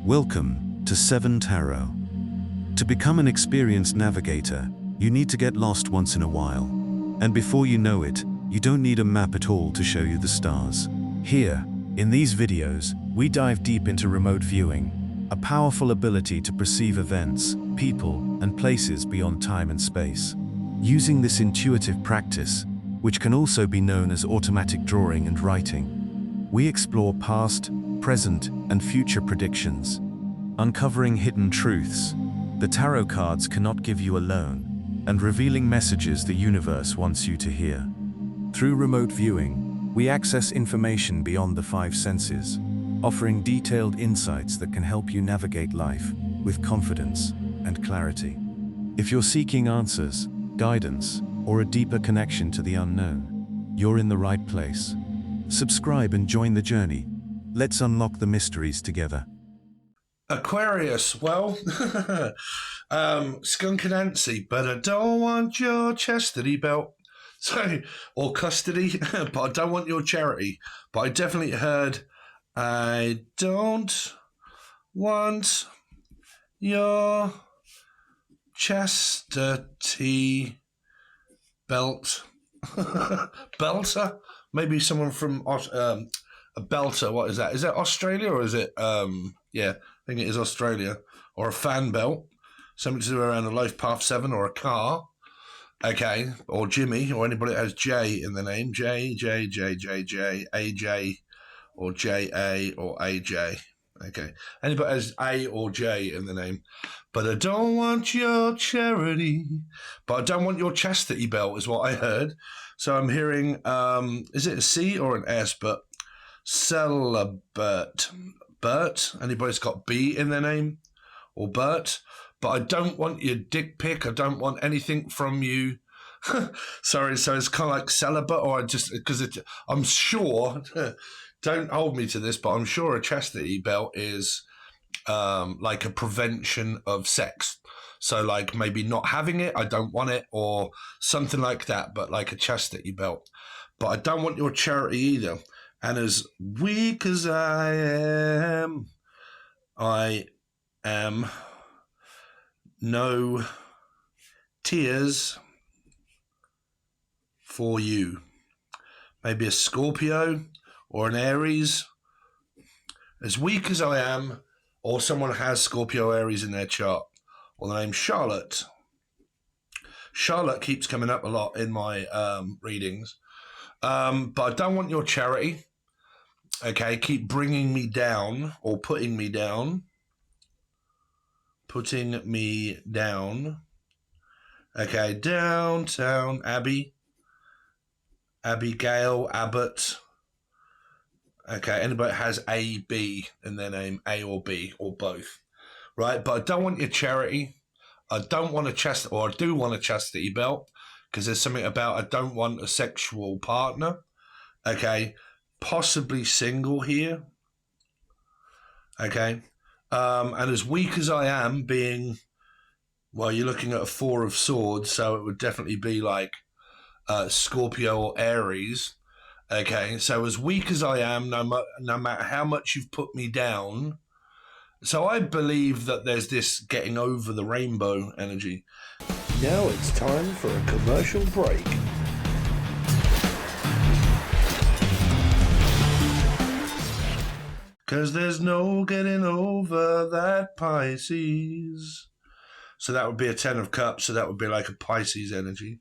Welcome to 7 Tarot. To become an experienced navigator, you need to get lost once in a while. And before you know it, you don't need a map at all to show you the stars. Here, in these videos, we dive deep into remote viewing, a powerful ability to perceive events, people, and places beyond time and space. Using this intuitive practice, which can also be known as automatic drawing and writing, we explore past, present, and future predictions, uncovering hidden truths the tarot cards cannot give you alone, and revealing messages the universe wants you to hear. Through remote viewing, we access information beyond the 5 senses, offering detailed insights that can help you navigate life with confidence and clarity. If you're seeking answers, guidance, or a deeper connection to the unknown, you're in the right place. Subscribe and join the journey. Let's unlock the mysteries together. Aquarius, well, skunk and antsy, but I don't want your chastity belt. So, or custody, but I don't want your charity. But I definitely heard, I don't want your chastity belt. Belter? Maybe someone from a belter. What is that? Is that Australia or is it? Yeah, I think it is Australia. Or a fan belt. Something to do around a Life Path 7 or a car. Okay. Or Jimmy or anybody that has J in the name. J, AJ, or JA or AJ. Okay. Anybody that has A or J in the name. But I don't want your charity. But I don't want your chastity belt is what I heard. So I'm hearing, is it a C or an S? But celibate. Bert. Anybody's got B in their name? Or Bert. But I don't want your dick pic. I don't want anything from you. Sorry, so it's kind of like celibate, or I just, because I'm sure, don't hold me to this, but I'm sure a chastity belt is like a prevention of sex. So like maybe not having it, I don't want it, or something like that, but like a chastity belt. But I don't want your charity either. And as weak as I am no tears for you. Maybe a Scorpio or an Aries. As weak as I am, or someone has Scorpio Aries in their chart, or the name Charlotte. Charlotte keeps coming up a lot in my readings. But I don't want your charity. Okay, keep bringing me down or putting me down. Putting me down. Okay, downtown Abbey. Abigail, Abbott. Okay, anybody that has A, B in their name, A or B or both. Right, but I don't want your charity. I don't want a chastity, or I do want a chastity belt, because there's something about I don't want a sexual partner. Okay, possibly single here. Okay, and as weak as I am, being, well, you're looking at a 4 of swords, so it would definitely be like Scorpio or Aries. Okay, so as weak as I am, no matter how much you've put me down, so I believe that there's this getting over the rainbow energy. Now it's time for a commercial break. Cause there's no getting over that Pisces. So that would be a 10 of cups, so that would be like a Pisces energy.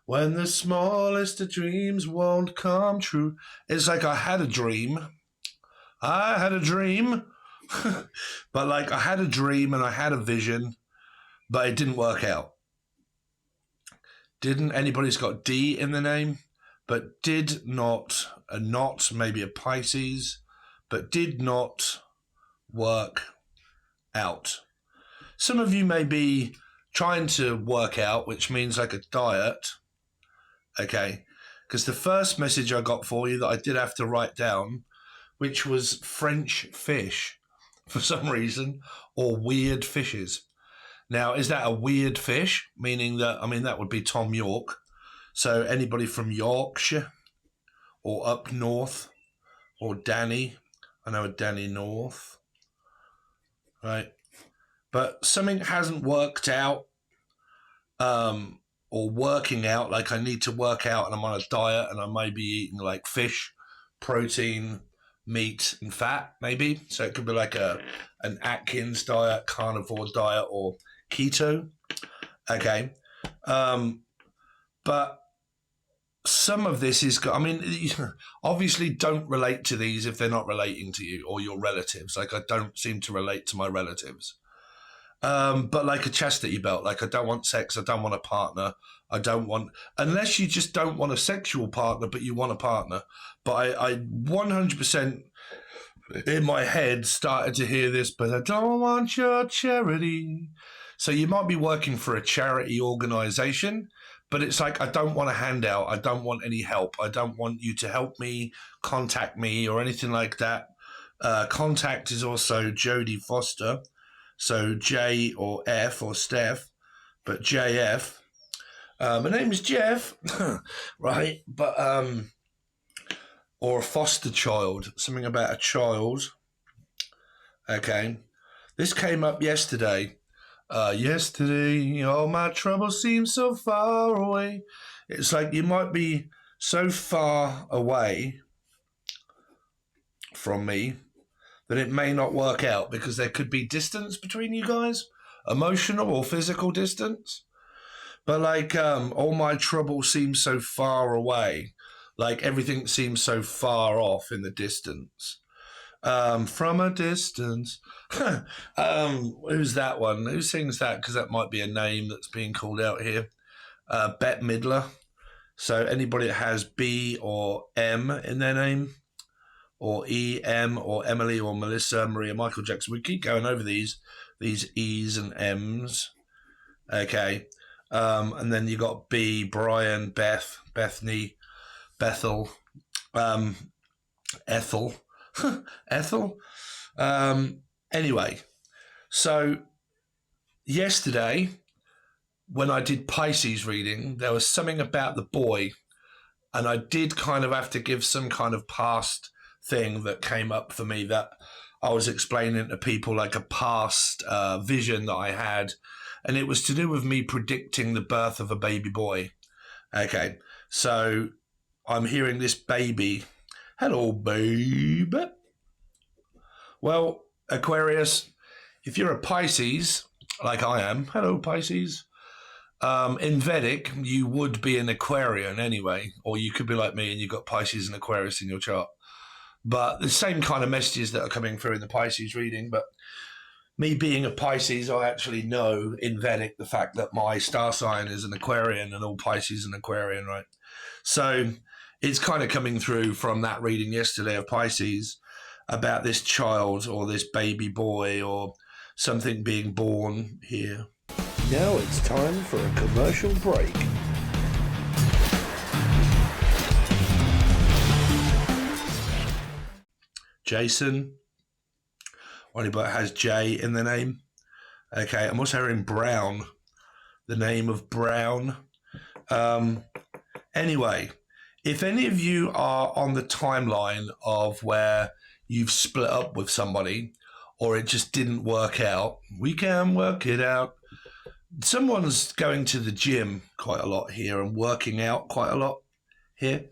When the smallest of dreams won't come true. It's like I had a dream. But like I had a dream and I had a vision, but it didn't work out. Anybody's got D in the name, but did not, maybe a Pisces, but did not work out. Some of you may be trying to work out, which means like a diet. Okay, because the first message I got for you that I did have to write down, which was French fish for some reason, or weird fishes. Now, is that a weird fish? Meaning that, I mean, that would be Tom York. So anybody from Yorkshire or up north or Danny, I know a Danny North. right? But something hasn't worked out, or working out, like I need to work out and I'm on a diet and I may be eating like fish, protein, meat and fat maybe. So it could be like an Atkins diet, carnivore diet, or keto. Okay. But some of this is, I mean, obviously don't relate to these if they're not relating to you or your relatives. Like I don't seem to relate to my relatives. But like a chastity belt, like I don't want sex, I don't want a partner, I don't want, unless you just don't want a sexual partner, but you want a partner. But I 100% in my head started to hear this, but I don't want your charity. So you might be working for a charity organization, but it's like, I don't want a handout, I don't want any help, I don't want you to help me, contact me, or anything like that. Contact is also Jodie Foster. So J or F or Steph, but JF. My name is Jeff, right? But or a foster child, something about a child. Okay, this came up yesterday. Yesterday, all my troubles seem so far away. It's like you might be so far away from me that it may not work out because there could be distance between you guys, emotional or physical distance. But like all my trouble seems so far away, like everything seems so far off in the distance. From a distance. Who's that one? Who sings that? Because that might be a name that's being called out here. Bette Midler. So anybody that has B or M in their name, or E.M. or Emily or Melissa, Maria, Michael Jackson. We keep going over these E's and M's. Okay. And then you got B, Brian, Beth, Bethany, Bethel, Ethel. Ethel? Anyway, so yesterday when I did Pisces reading, there was something about the boy, and I did kind of have to give some kind of past thing that came up for me that I was explaining to people, like a past vision that I had, and it was to do with me predicting the birth of a baby boy. Okay, so I'm hearing this baby. Hello, baby. Well, Aquarius, if you're a Pisces, like I am, hello, Pisces, in Vedic, you would be an Aquarian anyway, or you could be like me and you've got Pisces and Aquarius in your chart. But the same kind of messages that are coming through in the Pisces reading. But me being a Pisces, I actually know in Vedic the fact that my star sign is an Aquarian and all Pisces an Aquarian, right? So it's kind of coming through from that reading yesterday of Pisces about this child or this baby boy or something being born here. Now it's time for a commercial break. Jason, or anybody has J in their name. Okay, I'm also hearing Brown, the name of Brown. Anyway, if any of you are on the timeline of where you've split up with somebody or it just didn't work out, we can work it out. Someone's going to the gym quite a lot here and working out quite a lot here.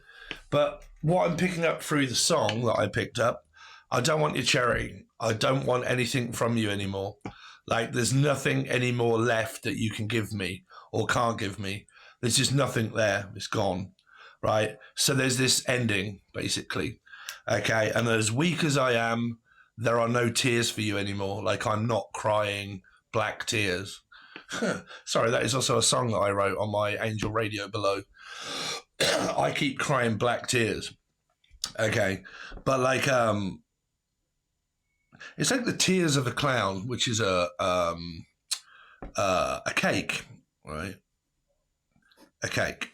But what I'm picking up through the song that I picked up, I don't want your charity. I don't want anything from you anymore. Like there's nothing anymore left that you can give me or can't give me. There's just nothing there. It's gone, right? So there's this ending, basically. Okay, and as weak as I am, there are no tears for you anymore. Like I'm not crying black tears. Sorry, that is also a song that I wrote on my Angel Radio below. I keep crying black tears. Okay, but like it's like the tears of a clown, which is a cake, right? A cake.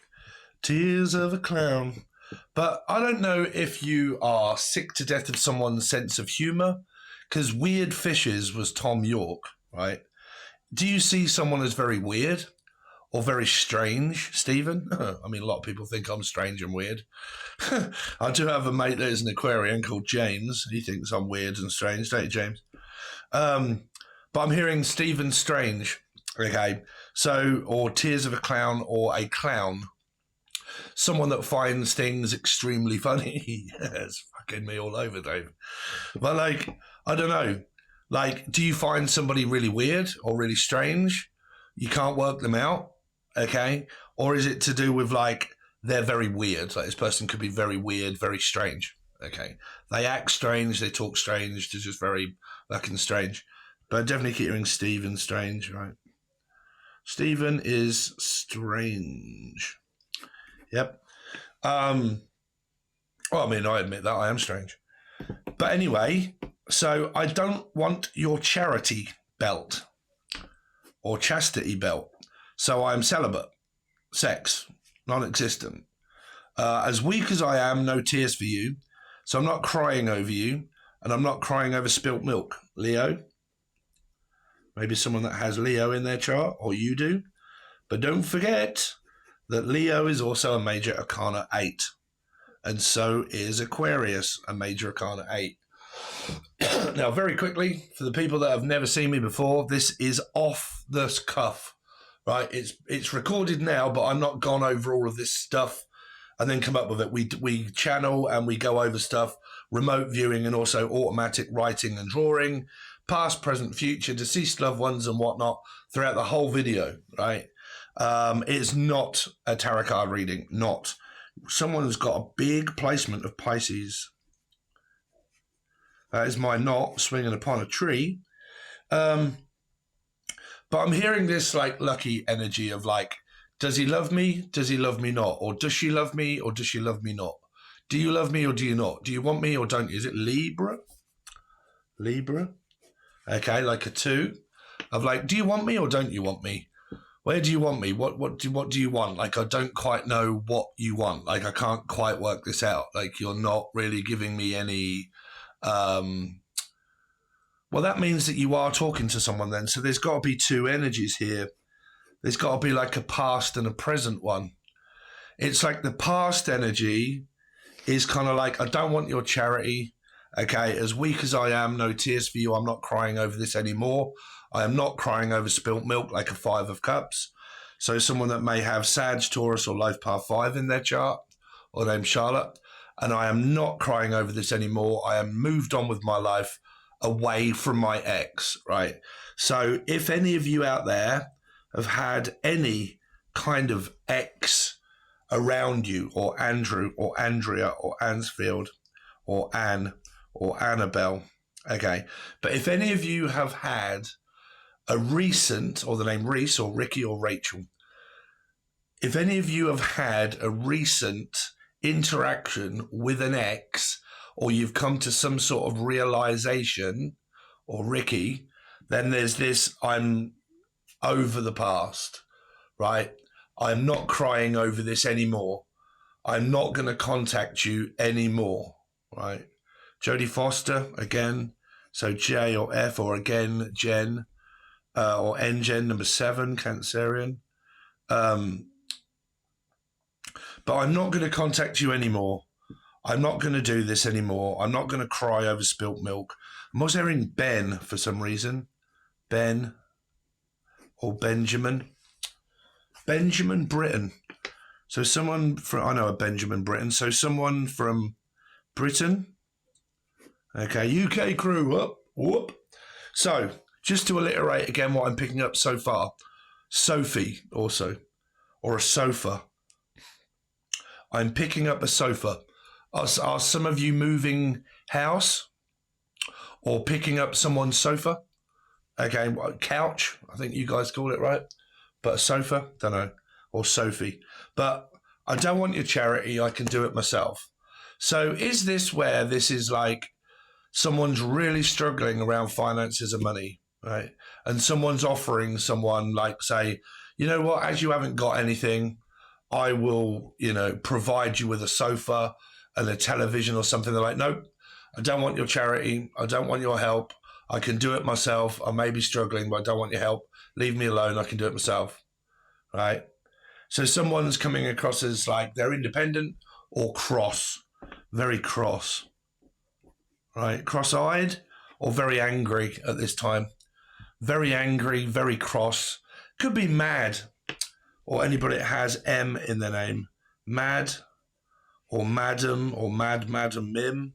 Tears of a clown. But I don't know if you are sick to death of someone's sense of humor, because Weird Fishes was Tom York, right? Do you see someone as very weird or very strange, Stephen? I mean, a lot of people think I'm strange and weird. I do have a mate that is an Aquarian called James. He thinks I'm weird and strange, don't you, James? But I'm hearing Stephen Strange, okay? So, or Tears of a Clown or a clown. Someone that finds things extremely funny. It's fucking me all over, Dave. But like, I don't know. Like, do you find somebody really weird or really strange? You can't work them out, okay? Or is it to do with like, they're very weird? Like, this person could be very weird, very strange, okay? They act strange, they talk strange, they're just very fucking strange. But definitely keep hearing Stephen Strange, right? Stephen is strange. Yep. Well, I mean, I admit that I am strange. But anyway, so I don't want your charity belt or chastity belt. So I'm celibate. Sex, non-existent. As weak as I am, no tears for you. So I'm not crying over you, and I'm not crying over spilt milk. Leo. Maybe someone that has Leo in their chart, or you do. But don't forget that Leo is also a major arcana 8. And so is Aquarius, a major arcana 8. Now, very quickly, for the people that have never seen me before, this is off the cuff, right? It's recorded now, but I'm not gone over all of this stuff and then come up with it. We channel and we go over stuff, remote viewing and also automatic writing and drawing, past, present, future, deceased loved ones and whatnot throughout the whole video, right? It's not a tarot card reading, not. Someone has got a big placement of Pisces. That is my knot swinging upon a tree. But I'm hearing this like lucky energy of like, does he love me? Does he love me not? Or does she love me? Or does she love me not? Do you love me or do you not? Do you want me or don't you? Is it Libra? Libra? Okay, like a 2 of like, do you want me or don't you want me? Where do you want me? What do you want? Like, I don't quite know what you want. Like, I can't quite work this out. Like, you're not really giving me any. Well, that means that you are talking to someone then. So there's got to be 2 energies here. There's got to be like a past and a present one. It's like the past energy is kind of like, I don't want your charity. Okay, as weak as I am, no tears for you. I'm not crying over this anymore. I am not crying over spilt milk like a 5 of cups. So someone that may have Sag, Taurus or Life Path 5 in their chart or named Charlotte. And I am not crying over this anymore. I am moved on with my life away from my ex, right? So if any of you out there have had any kind of ex around you, or Andrew or Andrea or Ansfield or Anne or Annabelle, okay? But if any of you have had a recent, or the name Reese or Ricky or Rachel, if any of you have had a recent interaction with an ex, or you've come to some sort of realization, or Ricky, then there's this, I'm over the past, right? I'm not crying over this anymore. I'm not going to contact you anymore, right? Jodie Foster, again, so J or F, or again, Jen, or NGen, number 7, Cancerian. But I'm not going to contact you anymore. I'm not going to do this anymore. I'm not going to cry over spilt milk. I'm also hearing Ben for some reason. Ben or Benjamin. Benjamin Britten. So someone from, I know a Benjamin Britten. So someone from Britain. Okay, UK crew. Whoop, whoop. So just to alliterate again what I'm picking up so far. Sophie also, or a sofa. I'm picking up a sofa. Are some of you moving house or picking up someone's sofa? Okay, couch, I think you guys call it, right? But a sofa, don't know, or Sophie. But I don't want your charity, I can do it myself. So is this where this is like someone's really struggling around finances and money, right? And someone's offering someone like, say, you know what, as you haven't got anything, I will, provide you with a sofa and a television or something. They're like, nope, I don't want your charity. I don't want your help. I can do it myself. I may be struggling, but I don't want your help. Leave me alone. I can do it myself. Right? So someone's coming across as like they're independent or cross, very cross, right? Cross-eyed or very angry at this time. very angry, very cross. Could be mad, or anybody that has M in their name. Mad, or madam, or madam mim.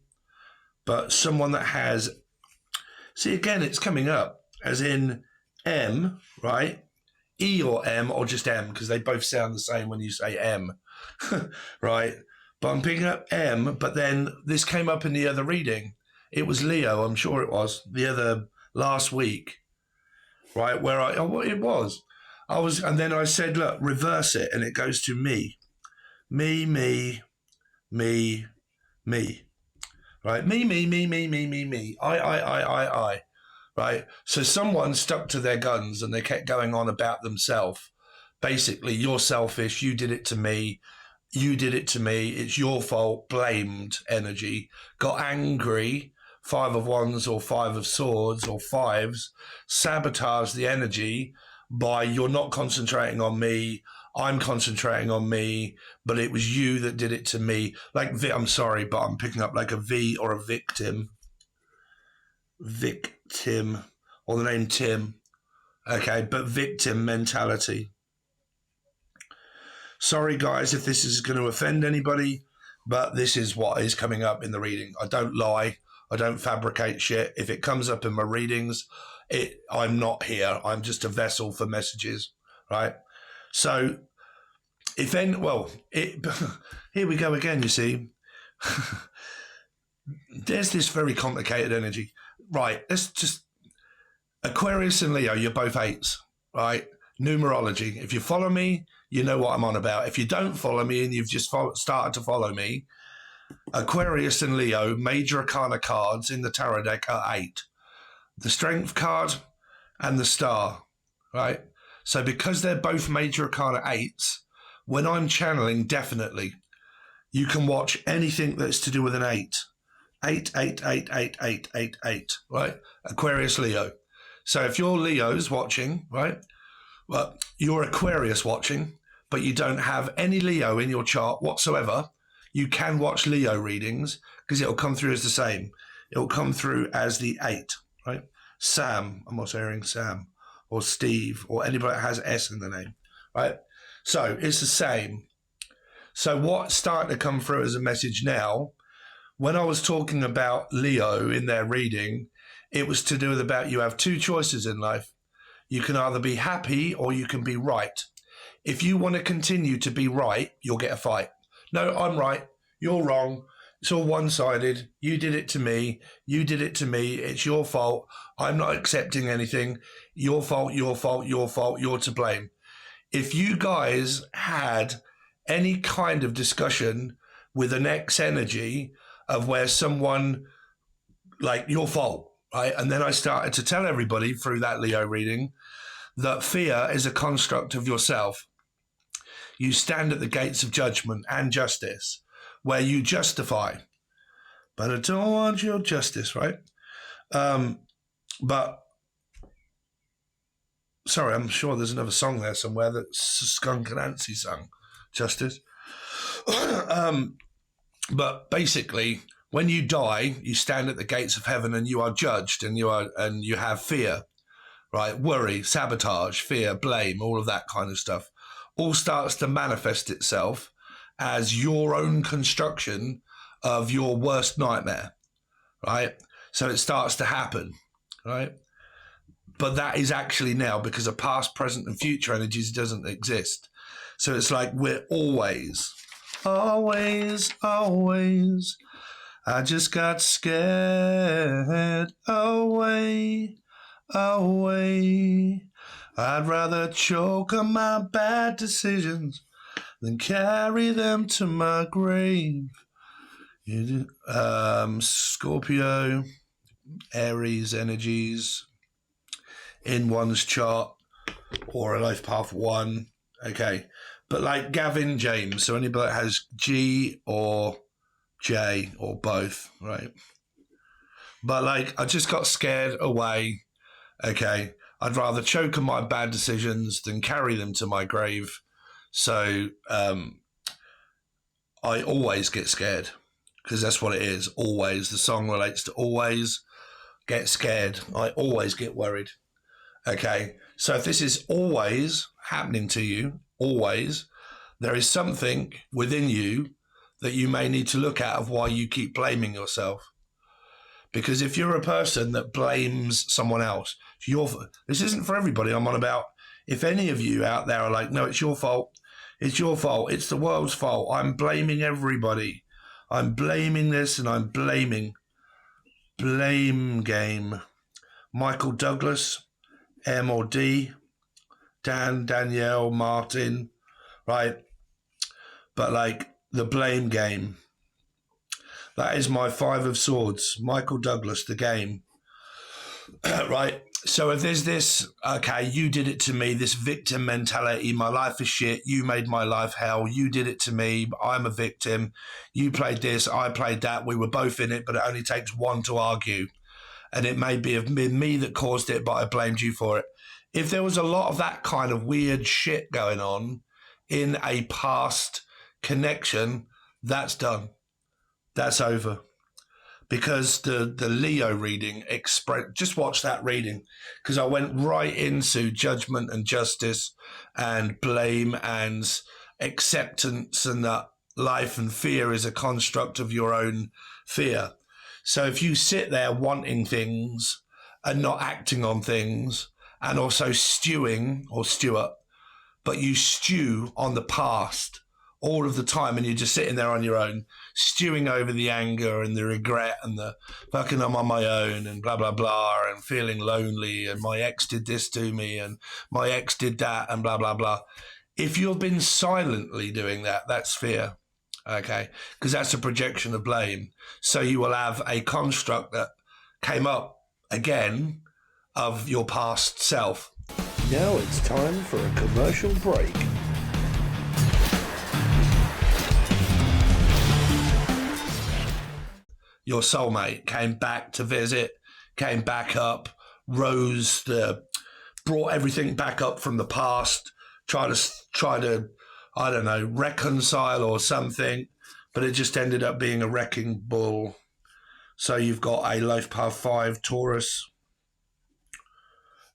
But someone that has, see again, it's coming up as in M, right? E or M, or just M, because they both sound the same when you say M, right? But I'm picking up M, but then this came up in the other reading. It was Leo, I'm sure it was, the other last week, right? Where it was. And then I said, look, reverse it, and it goes to me. Me, right? Me. I. Right? So someone stuck to their guns and they kept going on about themselves. Basically, you're selfish, you did it to me, it's your fault, blamed energy, got angry, 5 of Wands or 5 of Swords or 5s, sabotage the energy by you're not concentrating on me, I'm concentrating on me, but it was you that did it to me. Like, I'm sorry, but I'm picking up like a V or a victim, or the name Tim. Okay, but victim mentality. Sorry, guys, if this is going to offend anybody, but this is what is coming up in the reading. I don't lie. I don't fabricate shit. If it comes up in my readings, I'm not here. I'm just a vessel for messages, right? So, here we go again, you see. There's this very complicated energy. Right, let's just... Aquarius and Leo, you're both 8s, right? Numerology. If you follow me, you know what I'm on about. If you don't follow me and you've just started to follow me, Aquarius and Leo, major arcana cards in the tarot deck are 8. The Strength card and the Star, right? So because they're both major arcana 8s, when I'm channeling, definitely, you can watch anything that's to do with an 8. 8, right? Aquarius, Leo. So if you're Leo's watching, right? Well, you're Aquarius watching, but you don't have any Leo in your chart whatsoever, you can watch Leo readings because it'll come through as the same. It'll come through as the 8, right? Sam, I'm also hearing Sam, or Steve, or anybody that has S in the name, right? So it's the same. So what's starting to come through as a message now, when I was talking about Leo in their reading, it was to do with about you have 2 choices in life. You can either be happy or you can be right. If you want to continue to be right, you'll get a fight. No, I'm right. You're wrong. It's all one-sided. You did it to me. It's your fault. I'm not accepting anything. Your fault. You're to blame. If you guys had any kind of discussion with an ex energy of where someone, like, your fault, right? And then I started to tell everybody through that Leo reading that fear is a construct of yourself. You stand at the gates of judgment and justice where you justify. But I don't want your justice, right? But, sorry, I'm sure there's another song there somewhere that Skunk and Nancy sung, Justice. But basically, when you die, you stand at the gates of heaven and you are judged and you have fear, right? Worry, sabotage, fear, blame, all of that kind of stuff. All starts to manifest itself as your own construction of your worst nightmare, right? So it starts to happen, right? But that is actually now because of past, present, and future energies doesn't exist. So it's like we're always, I just got scared away. I'd rather choke on my bad decisions than carry them to my grave. Scorpio, Aries energies in one's chart or a life path 1. Okay. But like Gavin James, so anybody that has G or J or both, right? But like, I just got scared away. Okay. I'd rather choke on my bad decisions than carry them to my grave. So I always get scared because that's what it is. Always. The song relates to always get scared. I always get worried. Okay, so if this is always happening to you, always, there is something within you that you may need to look at of why you keep blaming yourself. Because if you're a person that blames someone else, this isn't for everybody. I'm on about if any of you out there are like, no, it's your fault. It's your fault. It's the world's fault. I'm blaming everybody. I'm blaming this and I'm blaming. Blame game. Michael Douglas, M or D, Dan, Danielle, Martin, right? But like the blame game. That is my 5 of Swords, Michael Douglas, the game. Right? So if there's this, okay, you did it to me, this victim mentality, my life is shit, you made my life hell, you did it to me, I'm a victim, you played this, I played that, we were both in it, but it only takes one to argue. And it may be me that caused it, but I blamed you for it. If there was a lot of that kind of weird shit going on in a past connection, that's done. That's over. Because the Leo reading, just watch that reading, because I went right into judgment and justice and blame and acceptance, and that life and fear is a construct of your own fear. So if you sit there wanting things and not acting on things, and also stewing or stew up, but you stew on the past all of the time, and you're just sitting there on your own, stewing over the anger and the regret and the fucking I'm on my own and blah, blah, blah, and feeling lonely, and my ex did this to me and my ex did that and blah, blah, blah. If you've been silently doing that, that's fear, okay? Because that's a projection of blame. So you will have a construct that came up again of your past self. Now it's time for a commercial break. Your soulmate came back to visit, came back up, brought everything back up from the past, try to, I don't know, reconcile or something, but it just ended up being a wrecking ball. So you've got a life path 5 Taurus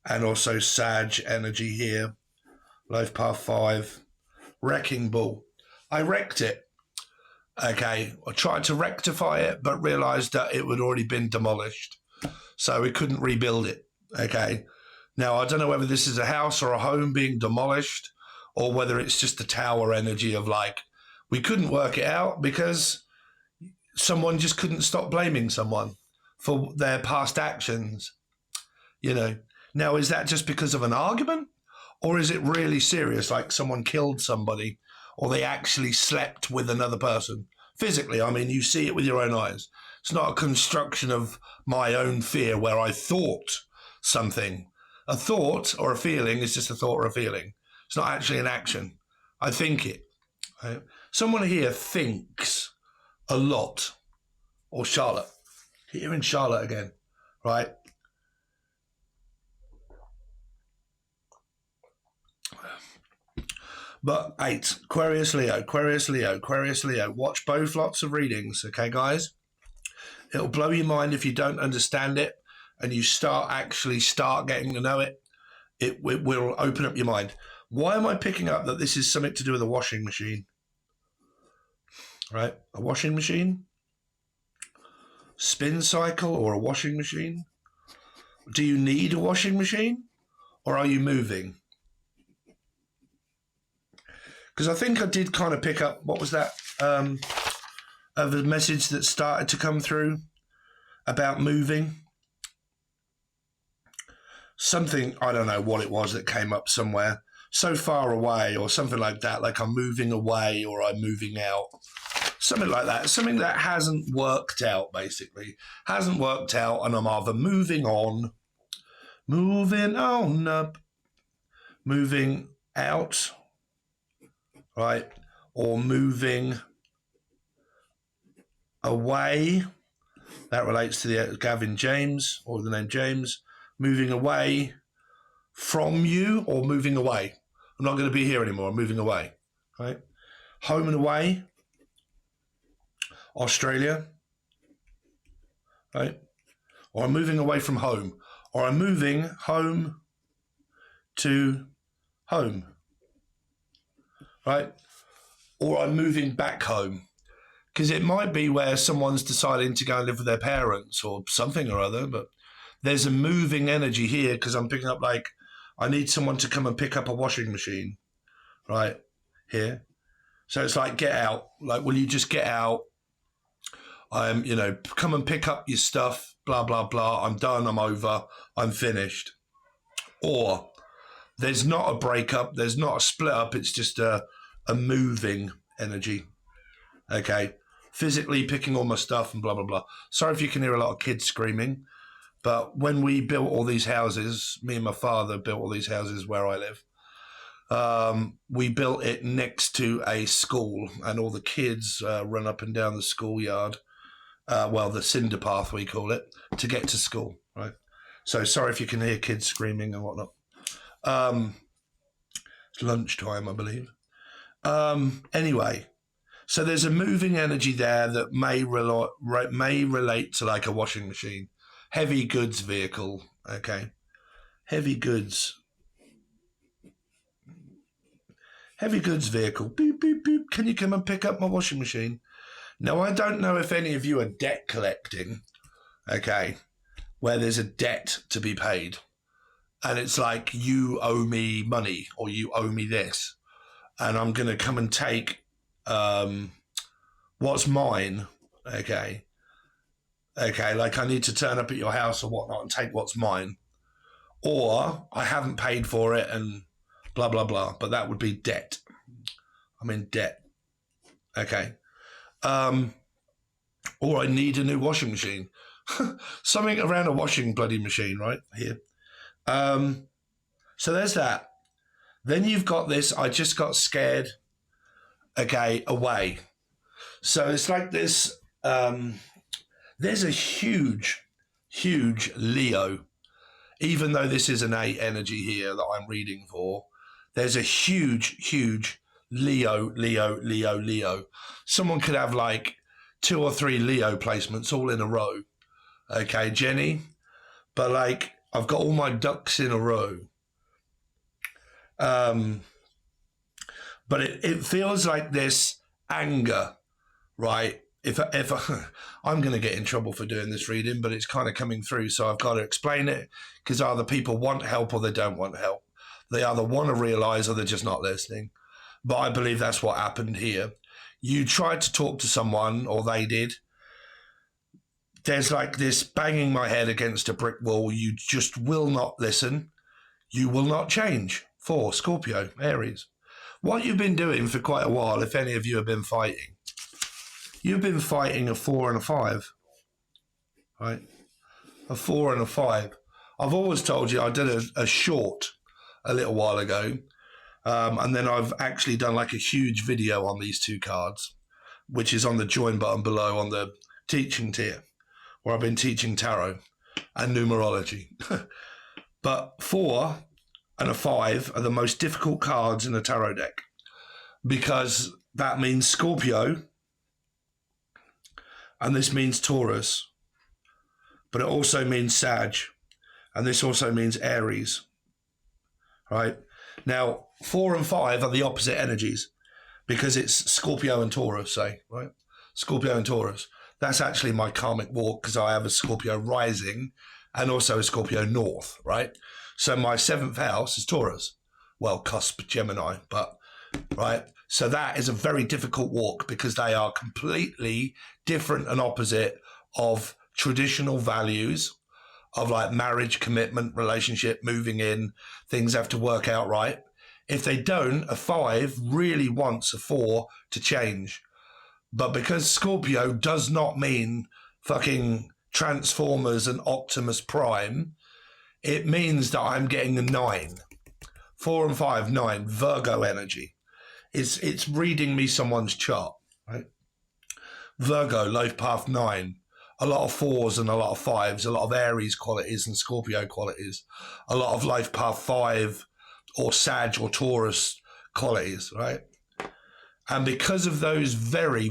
and also Sag energy here. Life path 5, wrecking ball. I wrecked it. Okay, I tried to rectify it, but realised that it had already been demolished. So we couldn't rebuild it. Okay. Now, I don't know whether this is a house or a home being demolished, or whether it's just the tower energy of like, we couldn't work it out because someone just couldn't stop blaming someone for their past actions. You know, now, is that just because of an argument, or is it really serious, like someone killed somebody, or they actually slept with another person? Physically, I mean, you see it with your own eyes. It's not a construction of my own fear where I thought something. A thought or a feeling is just a thought or a feeling. It's not actually an action. I think it. Right? Someone here thinks a lot. Or Charlotte. Here in Charlotte again, right? But 8, Aquarius, Leo, Aquarius, Leo, Aquarius, Leo. Watch both lots of readings, okay, guys? It'll blow your mind if you don't understand it and you start getting to know it. It will open up your mind. Why am I picking up that this is something to do with a washing machine? Right? A washing machine? Spin cycle or a washing machine? Do you need a washing machine or are you moving? Because I think I did kind of pick up, what was that, of a message that started to come through about moving. Something, I don't know what it was that came up somewhere, so far away or something like that, like I'm moving away or I'm moving out. Something like that, something that hasn't worked out, basically. Hasn't worked out, and I'm either moving on up, moving out, right? Or moving away. That relates to the Gavin James, or the name James. Moving away from you or moving away. I'm not going to be here anymore. I'm moving away, right? Home and away. Australia, right? Or I'm moving away from home. Or I'm moving home to home, right? Or I'm moving back home. Because it might be where someone's deciding to go and live with their parents or something or other, but there's a moving energy here because I'm picking up, like, I need someone to come and pick up a washing machine, right, here. So it's like, get out. Like, will you just get out? You know, come and pick up your stuff, blah, blah, blah. I'm done, I'm over, I'm finished. Or there's not a breakup, there's not a split up, it's just a moving energy. Okay, physically picking all my stuff and blah, blah, blah. Sorry if you can hear a lot of kids screaming, but when we built all these houses, me and my father built all these houses where I live, we built it next to a school, and all the kids run up and down the schoolyard, well, the cinder path, we call it, to get to school, right? So sorry if you can hear kids screaming and whatnot. It's lunchtime, I believe. Anyway, so there's a moving energy there that may relate to like a washing machine, heavy goods vehicle. Okay, heavy goods vehicle. Boop, boop, boop. Can you come and pick up my washing machine? Now, I don't know if any of you are debt collecting. Okay, where there's a debt to be paid, and it's like, you owe me money or you owe me this, and I'm going to come and take what's mine, okay, like I need to turn up at your house or whatnot and take what's mine, or I haven't paid for it and blah, blah, blah, but that would be debt. I'm in debt, okay, or I need a new washing machine, something around a washing bloody machine right here. So there's that. Then you've got this, I just got scared, okay, away. So it's like this, there's a huge Leo, even though this is an 8 energy here that I'm reading for, there's a huge Leo. Someone could have like 2 or 3 Leo placements all in a row. Okay, Jenny, but like, I've got all my ducks in a row. But it feels like this anger, right? If I'm going to get in trouble for doing this reading, but it's kind of coming through, so I've got to explain it, because either people want help or they don't want help. They either want to realize or they're just not listening. But I believe that's what happened here. You tried to talk to someone, or they did. There's like this banging my head against a brick wall. You just will not listen. You will not change. For Scorpio, Aries. What you've been doing for quite a while, if any of you have been fighting, you've been fighting a 4 and a 5, right? A 4 and a 5. I've always told you I did a short a little while ago, and then I've actually done like a huge video on these 2 cards, which is on the join button below on the teaching tier, where I've been teaching tarot and numerology. But 4 and a 5 are the most difficult cards in a tarot deck, because that means Scorpio, and this means Taurus, but it also means Sag, and this also means Aries, right? Now, 4 and 5 are the opposite energies, because it's Scorpio and Taurus, say, right? Scorpio and Taurus. That's actually my karmic walk, because I have a Scorpio rising and also a Scorpio north, right? So my 7th house is Taurus. Well, cusp Gemini, but, right? So that is a very difficult walk, because they are completely different and opposite of traditional values of like marriage, commitment, relationship, moving in. Things have to work out right. If they don't, a 5 really wants a 4 to change. But because Scorpio does not mean fucking Transformers and Optimus Prime, it means that I'm getting a 9. 4 and 5, 9, Virgo energy. It's reading me someone's chart, right? Virgo, life path 9. A lot of 4s and a lot of 5s, a lot of Aries qualities and Scorpio qualities, a lot of life path 5 or Sag or Taurus qualities, right? And because of those very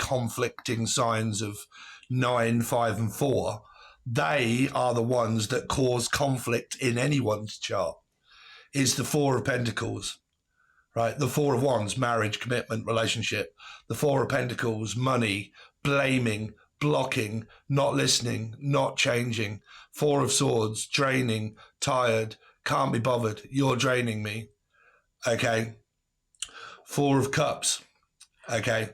conflicting signs of 9, 5, and 4, they are the ones that cause conflict in anyone's chart. is the Four of Pentacles, right? The Four of Wands, marriage, commitment, relationship. The Four of Pentacles, money, blaming, blocking, not listening, not changing. Four of Swords, draining, tired, can't be bothered, you're draining me, okay? Four of Cups, okay?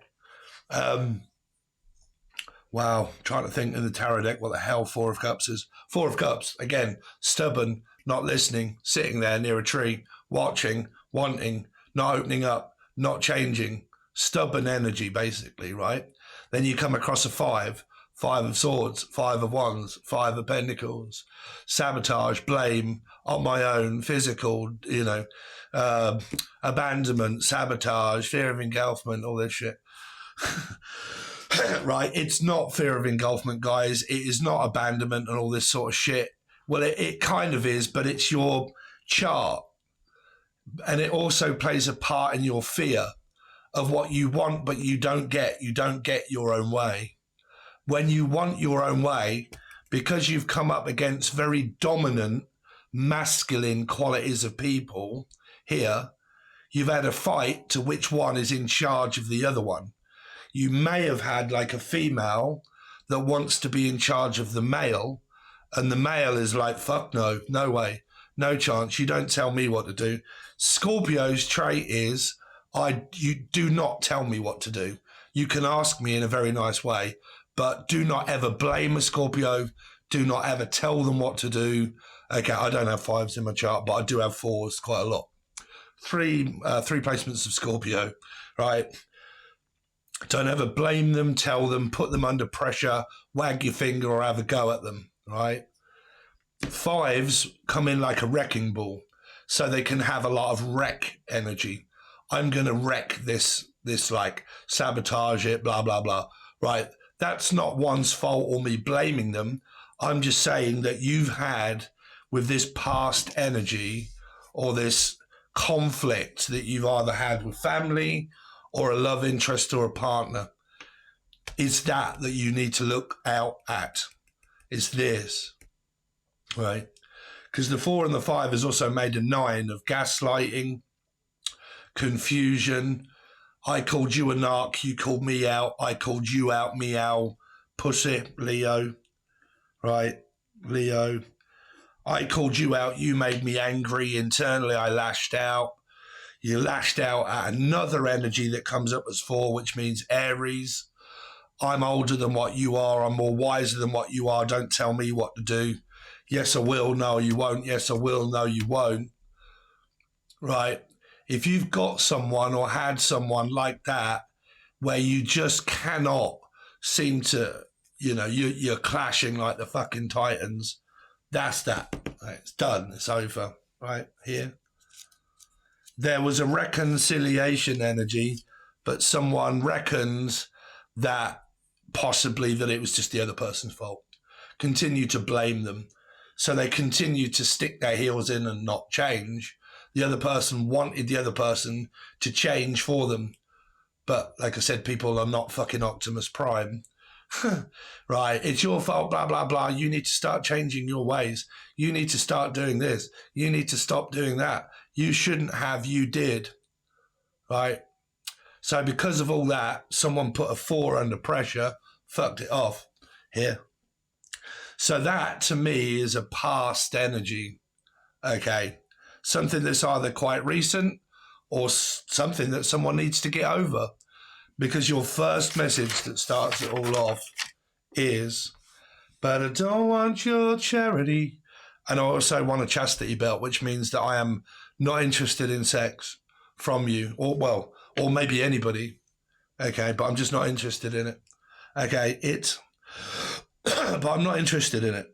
Wow, trying to think in the tarot deck what the hell Four of Cups is. Four of Cups, again, stubborn, not listening, sitting there near a tree, watching, wanting, not opening up, not changing, stubborn energy, basically, right? Then you come across a Five of Swords, Five of Wands, Five of Pentacles, sabotage, blame, on my own, physical, you know, abandonment, sabotage, fear of engulfment, all this shit. Right? It's not fear of engulfment, guys. It is not abandonment and all this sort of shit. Well, it kind of is, but it's your chart. And it also plays a part in your fear of what you want, but you don't get. You don't get your own way. When you want your own way, because you've come up against very dominant, masculine qualities of people here, you've had a fight to which one is in charge of the other one. You may have had like a female that wants to be in charge of the male, and the male is like, fuck no, no way, no chance, you don't tell me what to do. Scorpio's trait is, you do not tell me what to do. You can ask me in a very nice way, but do not ever blame a Scorpio. Do not ever tell them what to do. Okay, I don't have fives in my chart, but I do have fours quite a lot. Three placements of Scorpio, right? Don't ever blame them, tell them, put them under pressure, wag your finger or have a go at them, right? Fives come in like a wrecking ball, so they can have a lot of wreck energy. I'm going to wreck this like sabotage it, blah, blah, blah, right? That's not one's fault or me blaming them. I'm just saying that you've had with this past energy or this conflict that you've either had with family or a love interest or a partner. It's that you need to look out at. It's this, right? Because the 4 and the 5 has also made a 9 of gaslighting, confusion. I called you a narc, you called me out. I called you out, meow, pussy, Leo, right? Leo. I called you out, you made me angry. Internally, I lashed out. You lashed out at another energy that comes up as 4, which means Aries. I'm older than what you are. I'm more wiser than what you are. Don't tell me what to do. Yes, I will. No, you won't. Yes, I will. No, you won't. Right? If you've got someone or had someone like that where you just cannot seem to, you know, you're clashing like the fucking Titans, that's that. Right? It's done. It's over. Right? Here. There was a reconciliation energy, but someone reckons that possibly that it was just the other person's fault. Continue to blame them. So they continue to stick their heels in and not change. The other person wanted the other person to change for them. But like I said, people are not fucking Optimus Prime. Right? It's your fault, blah, blah, blah. You need to start changing your ways. You need to start doing this. You need to stop doing that. You shouldn't have, you did. Right? So because of all that, someone put a 4 under pressure, fucked it off. Here. So that, to me, is a past energy. Okay. Something that's either quite recent or something that someone needs to get over. Because your first message that starts it all off is, but I don't want your charity. And I also want a chastity belt, which means that I am not interested in sex from you. Or maybe anybody. Okay, but I'm just not interested in it. Okay, but I'm not interested in it.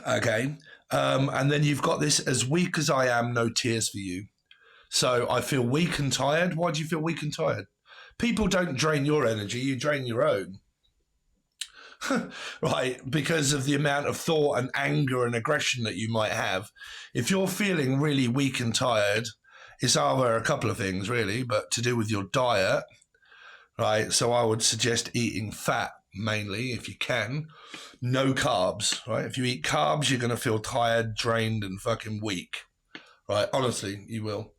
Okay. And then you've got this, as weak as I am, no tears for you. So I feel weak and tired. Why do you feel weak and tired? People don't drain your energy, you drain your own. Right? Because of the amount of thought and anger and aggression that you might have. If you're feeling really weak and tired, it's either a couple of things really, but to do with your diet, right? So I would suggest eating fat mainly if you can. No carbs, right? If you eat carbs, you're going to feel tired, drained, and fucking weak, right? Honestly, you will.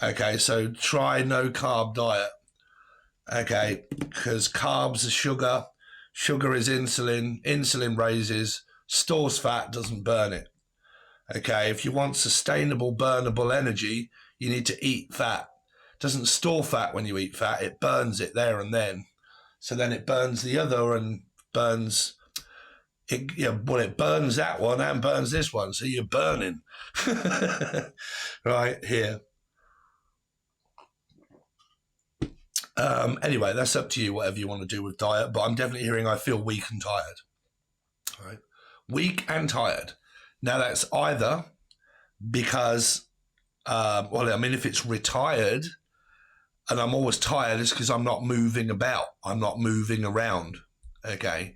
Okay, so try no carb diet. Okay, because carbs are sugar, sugar is insulin, insulin raises, stores fat, doesn't burn it. Okay, if you want sustainable, burnable energy, you need to eat fat. It doesn't store fat when you eat fat, it burns it there and then. So then it burns the other and burns it. Well, it burns that one and burns this one. So you're burning right here. Anyway, that's up to you, whatever you want to do with diet. But I'm definitely hearing I feel weak and tired. All right, weak and tired. Now that's either because, well, I mean, if it's retired and I'm always tired, it's because I'm not moving about. I'm not moving around. Okay.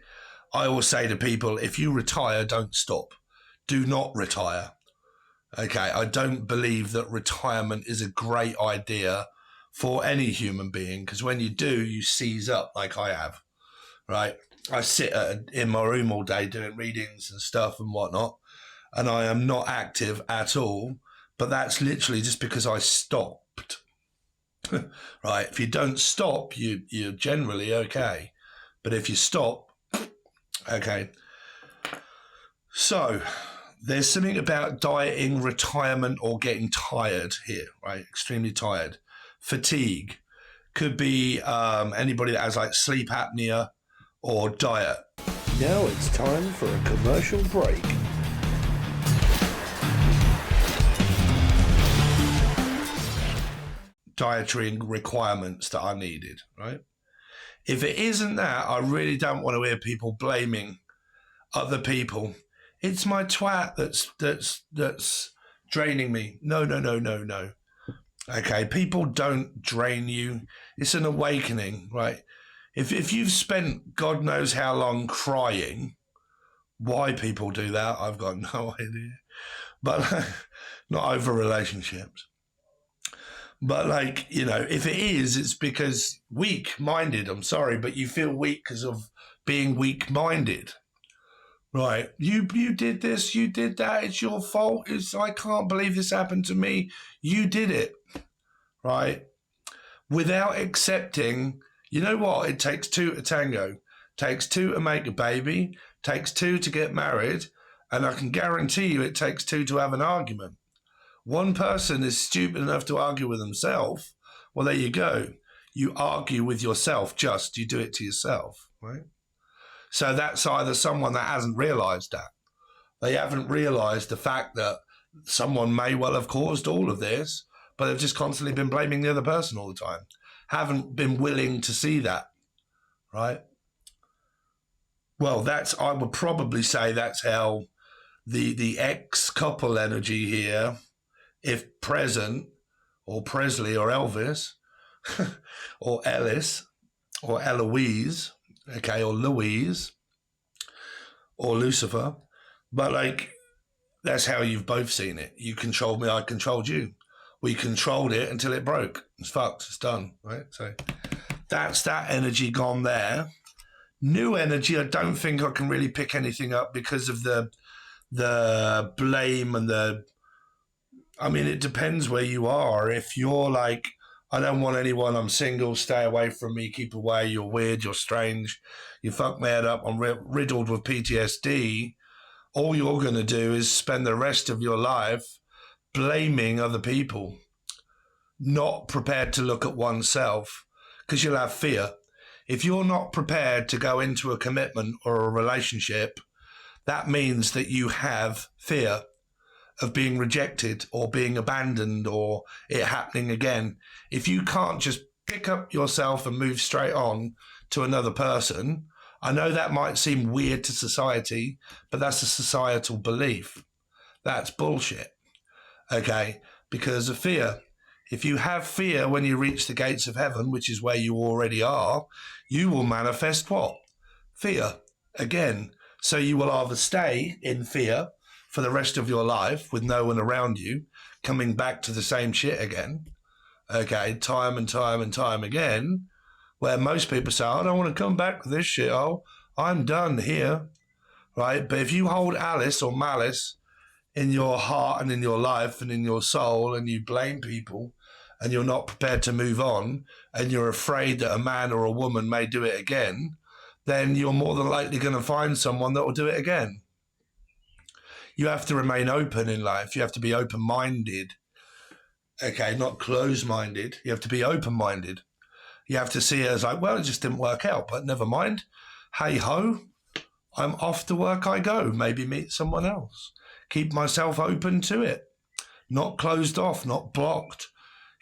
I always say to people, if you retire, don't stop. Do not retire. Okay. I don't believe that retirement is a great idea for any human being, because when you do, you seize up like I have, right? I sit in my room all day doing readings and stuff and whatnot, and I am not active at all, but that's literally just because I stopped. Right? If you don't stop, you're generally okay. But if you stop, okay. So there's something about dieting, retirement, or getting tired here, right? Extremely tired. Fatigue. Could be anybody that has like sleep apnea or diet. Now it's time for a commercial break. Dietary requirements that are needed, right? If it isn't that, I really don't want to hear people blaming other people. It's my twat that's draining me. No. Okay, people don't drain you. It's an awakening, right? If you've spent God knows how long crying, why people do that, I've got no idea. But not over relationships. But like, you know, if it is, it's because weak-minded. I'm sorry, but you feel weak because of being weak-minded. Right, you did this, you did that, it's your fault. I can't believe this happened to me. You did it, right? Without accepting, you know what? It takes two to tango. It takes two to make a baby. It takes two to get married. And I can guarantee you it takes two to have an argument. One person is stupid enough to argue with himself. Well, there you go. You argue with yourself, you do it to yourself, right? So that's either someone that hasn't realised that. They haven't realised the fact that someone may well have caused all of this, but they've just constantly been blaming the other person all the time. Haven't been willing to see that, right? Well, I would probably say that's how the ex-couple energy here, if present, or Presley or Elvis, or Ellis, or Eloise, okay, or Louise, or Lucifer. But like, that's how you've both seen it. You controlled me, I controlled you. We controlled it until it broke. It's fucked, it's done, right? So that's that energy gone there. New energy, I don't think I can really pick anything up because of the blame and I mean, it depends where you are. If you're like, I don't want anyone, I'm single, stay away from me, keep away, you're weird, you're strange, you fuck my head up, I'm riddled with PTSD, all you're going to do is spend the rest of your life blaming other people, not prepared to look at oneself, because you'll have fear. If you're not prepared to go into a commitment or a relationship, that means that you have fear of being rejected or being abandoned or it happening again. If you can't just pick up yourself and move straight on to another person, I know that might seem weird to society, but that's a societal belief. That's bullshit, okay? Because of fear. If you have fear when you reach the gates of heaven, which is where you already are, you will manifest what? Fear again. So you will either stay in fear for the rest of your life with no one around you, coming back to the same shit again, okay, time and time again, where most people say, I don't want to come back to this shit, I'm done here, right? But if you hold Alice or malice in your heart and in your life and in your soul, and you blame people, and you're not prepared to move on, and you're afraid that a man or a woman may do it again, then you're more than likely going to find someone that will do it again. You have to remain open in life. You have to be open-minded. Okay, not closed-minded. You have to be open-minded. You have to see it as like, well, it just didn't work out, but never mind. Hey-ho, I'm off to work I go. Maybe meet someone else. Keep myself open to it. Not closed off, not blocked.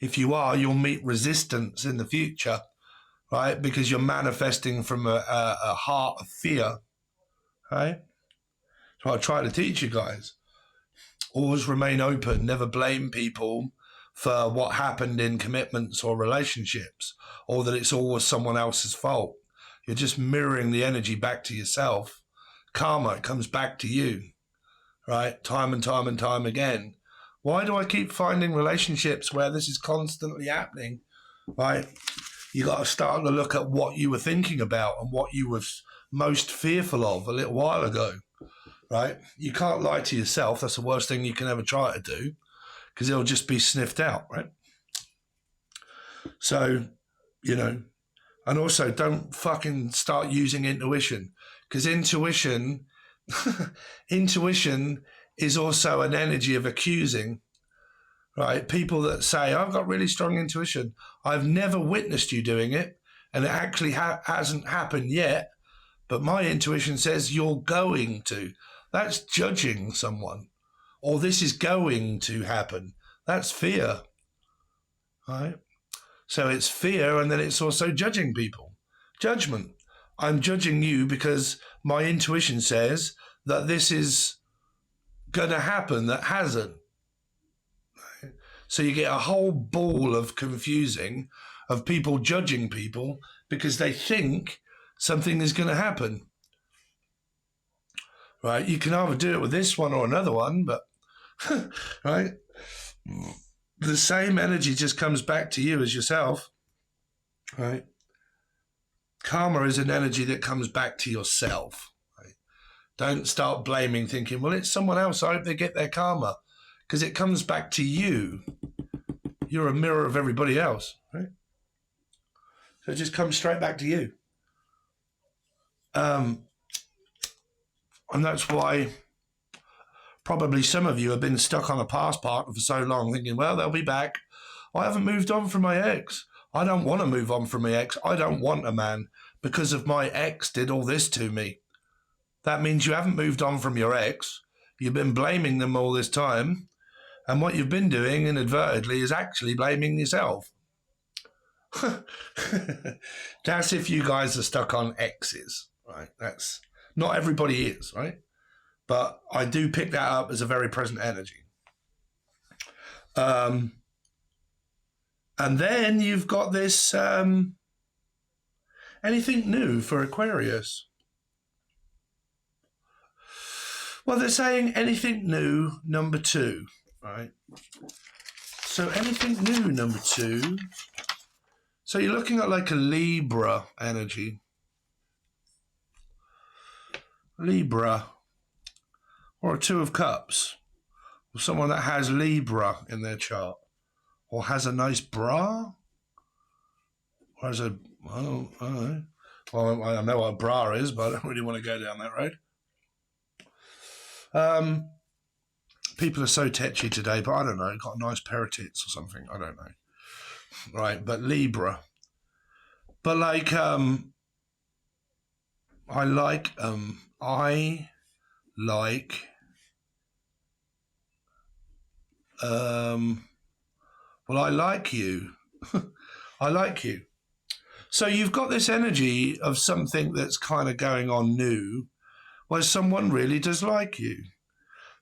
If you are, you'll meet resistance in the future, right? Because you're manifesting from a heart of fear, right? So I try to teach you guys. Always remain open. Never blame people for what happened in commitments or relationships, or that it's always someone else's fault. You're just mirroring the energy back to yourself. Karma, it comes back to you, right? Time and time and time again. Why do I keep finding relationships where this is constantly happening, right? You got to start to look at what you were thinking about and what you were most fearful of a little while ago, right? You can't lie to yourself. That's the worst thing you can ever try to do, because it'll just be sniffed out, right? So, you know, and also don't fucking start using intuition, because intuition is also an energy of accusing, right? People that say, I've got really strong intuition. I've never witnessed you doing it, and it actually hasn't happened yet, but my intuition says you're going to. That's judging someone. Or this is going to happen. That's fear, right? So it's fear, and then it's also judging people. Judgment. I'm judging you because my intuition says that this is going to happen that hasn't. Right? So you get a whole ball of confusing of people judging people because they think something is going to happen. Right? You can either do it with this one or another one, but right? The same energy just comes back to you as yourself, right? Karma is an energy that comes back to yourself. Right? Don't start blaming, thinking, well, it's someone else. I hope they get their karma, because it comes back to you. You're a mirror of everybody else, right? So it just comes straight back to you. And that's why probably some of you have been stuck on a past partner for so long, thinking, well, they'll be back. I haven't moved on from my ex. I don't want to move on from my ex. I don't want a man because of my ex did all this to me. That means you haven't moved on from your ex. You've been blaming them all this time. And what you've been doing inadvertently is actually blaming yourself. That's if you guys are stuck on exes, right? That's not everybody is, right? But I do pick that up as a very present energy. And then you've got this anything new for Aquarius. Well, they're saying anything new, number 2, right? So anything new, number 2. So you're looking at like a Libra energy. Libra. Or a 2 of Cups. Or someone that has Libra in their chart. Or has a nice bra. Or has a, I don't know. Well, I know what a bra is, but I don't really want to go down that road. People are so tetchy today, but I don't know. Got a nice pair of tits or something. I don't know. Right, but Libra. But like, I like, well, I like you. I like you. So you've got this energy of something that's kind of going on new, where someone really does like you.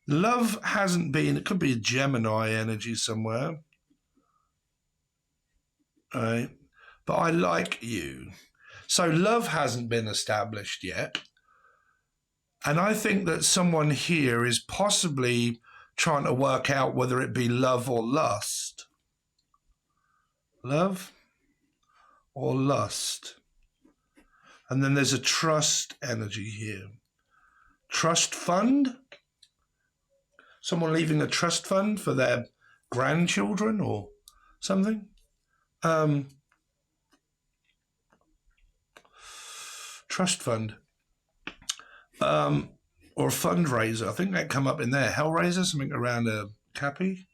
Love hasn't been, it could be a Gemini energy somewhere. Right? But I like you. So love hasn't been established yet. And I think that someone here is possibly trying to work out whether it be love or lust. Love or lust. And then there's a trust energy here. Trust fund. someone leaving a trust fund for their grandchildren or something. Trust fund. Or a fundraiser. I think that come up in there. Hellraiser, something around a Cappy.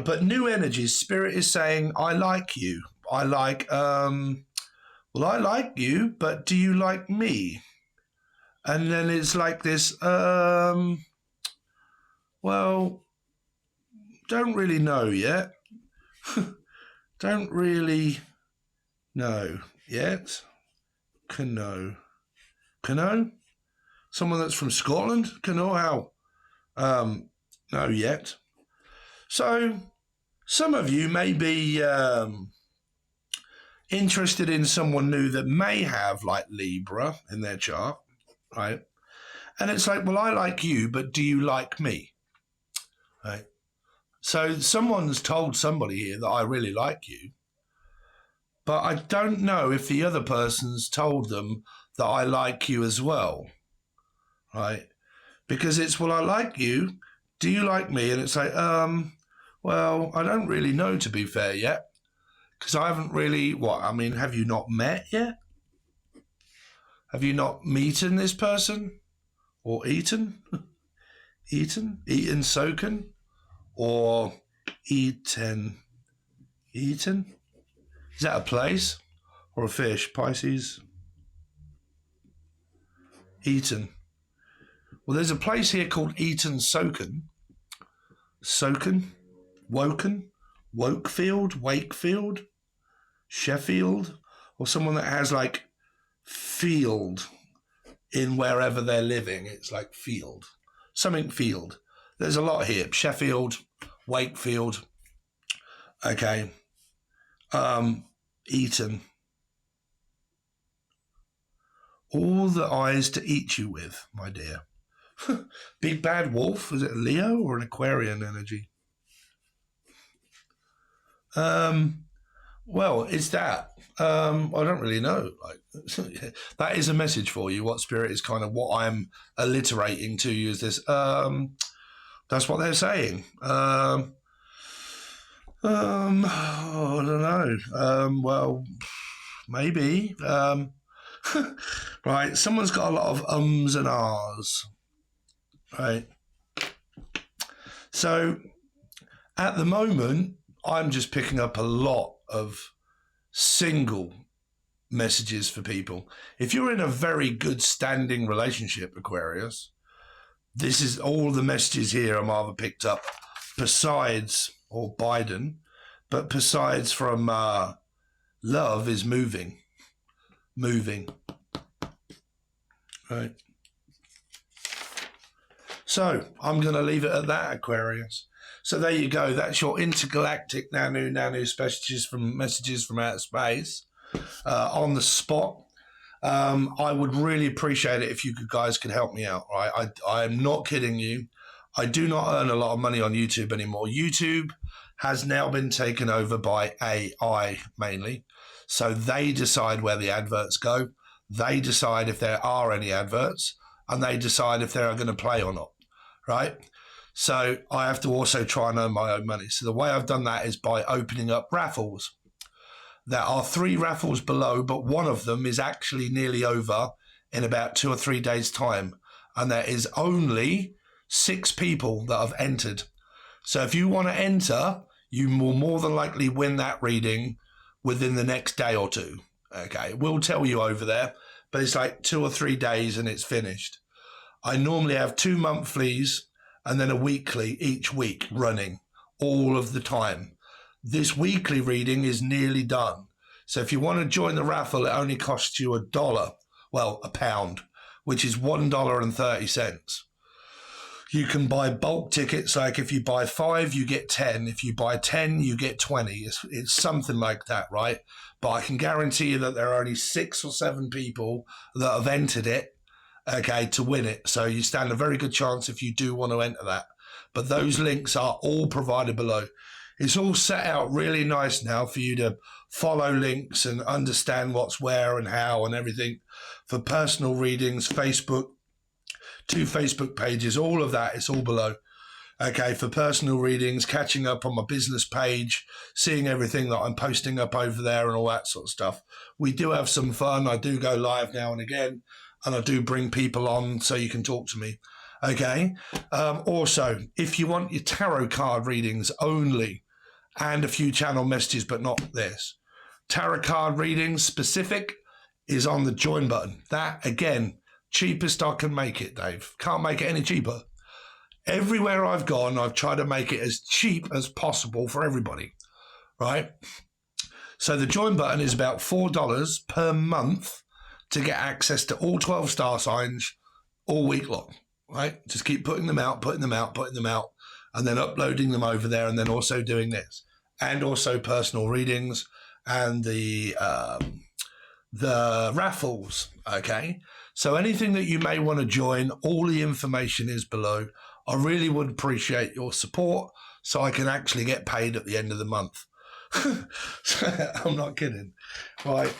But new energies. Spirit is saying, I like you. I like, well, I like you, but do you like me? And then it's like this, well, don't really know yet. Don't really know yet. Cano? Someone that's from Scotland? Cano how? No yet. So some of you may be interested in someone new that may have like Libra in their chart, right? And it's like, well, I like you, but do you like me? Right? So someone's told somebody here that I really like you, but I don't know if the other person's told them that I like you as well, right? Because it's, well, I like you. Do you like me? And it's like, well, I don't really know, to be fair, yet. Because I haven't really, have you not met yet? Have you not meeten this person? Or eaten? Eaten, soaken? Or eaten? Is that a place? Or a fish? Pisces? Eaton. Well, there's a place here called Eaton Soaken. Wakefield, Sheffield, or someone that has like field in wherever they're living. It's like field. Something field. There's a lot here. Sheffield, Wakefield. Okay. Eaton. All the eyes to eat you with, my dear. Big bad wolf. Is it a Leo or an Aquarian energy? Well, it's that. I don't really know. Like, that is a message for you. What spirit is kind of what I'm alliterating to you is this. That's what they're saying. I don't know. Well, maybe. Right. Someone's got a lot of ums and ahs. Right. So at the moment, I'm just picking up a lot of single messages for people. If you're in a very good standing relationship, Aquarius, this is all the messages here I'm either picked up besides, or Biden, but besides from love is moving. Right. So I'm going to leave it at that, Aquarius. So there you go. That's your intergalactic nanu messages from outer space on the spot. I would really appreciate it if you guys could help me out. Right, I am not kidding you. I do not earn a lot of money on YouTube anymore. YouTube has now been taken over by AI mainly. So they decide where the adverts go. They decide if there are any adverts, and they decide if they're going to play or not. Right. So I have to also try and earn my own money. So the way I've done that is by opening up raffles. There are 3 raffles below, but one of them is actually nearly over in about 2 or 3 days' time. And there is only 6 people that have entered. So if you want to enter, you will more than likely win that reading within the next day or 2. Okay, we'll tell you over there, but it's like 2 or 3 days and it's finished. I normally have 2 monthlies and then a weekly each week running all of the time. This weekly reading is nearly done. So if you want to join the raffle, it only costs you $1. Well, £1, which is $1.30. You can buy bulk tickets, like if you buy 5, you get 10. If you buy 10, you get 20. It's something like that, right? But I can guarantee you that there are only 6 or 7 people that have entered it, okay, to win it. So you stand a very good chance if you do want to enter that. But those links are all provided below. It's all set out really nice now for you to follow links and understand what's where and how and everything. For personal readings, Facebook, 2 Facebook pages, all of that, it's all below. Okay, for personal readings, catching up on my business page, seeing everything that I'm posting up over there and all that sort of stuff. We do have some fun. I do go live now and again, and I do bring people on so you can talk to me. Okay. Also, if you want your tarot card readings only and a few channel messages, but not this, tarot card readings specific is on the join button. That, again, cheapest I can make it, Dave. Can't make it any cheaper. Everywhere I've gone, I've tried to make it as cheap as possible for everybody, right? So the join button is about $4 per month to get access to all 12 star signs all week long, right? Just keep putting them out, and then uploading them over there, and then also doing this. And also personal readings and the raffles, okay? So anything that you may want to join, all the information is below. I really would appreciate your support so I can actually get paid at the end of the month. I'm not kidding. Right.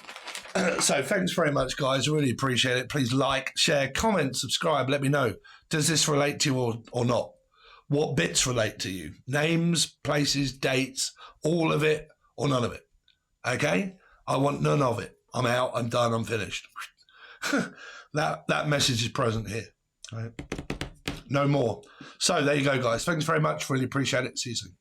So thanks very much, guys. I really appreciate it. Please like, share, comment, subscribe. Let me know. Does this relate to you or not? What bits relate to you? Names, places, dates, all of it or none of it. Okay? I want none of it. I'm out. I'm done. I'm finished. That message is present here. Right? No more. So there you go, guys. Thanks very much. Really appreciate it. See you soon.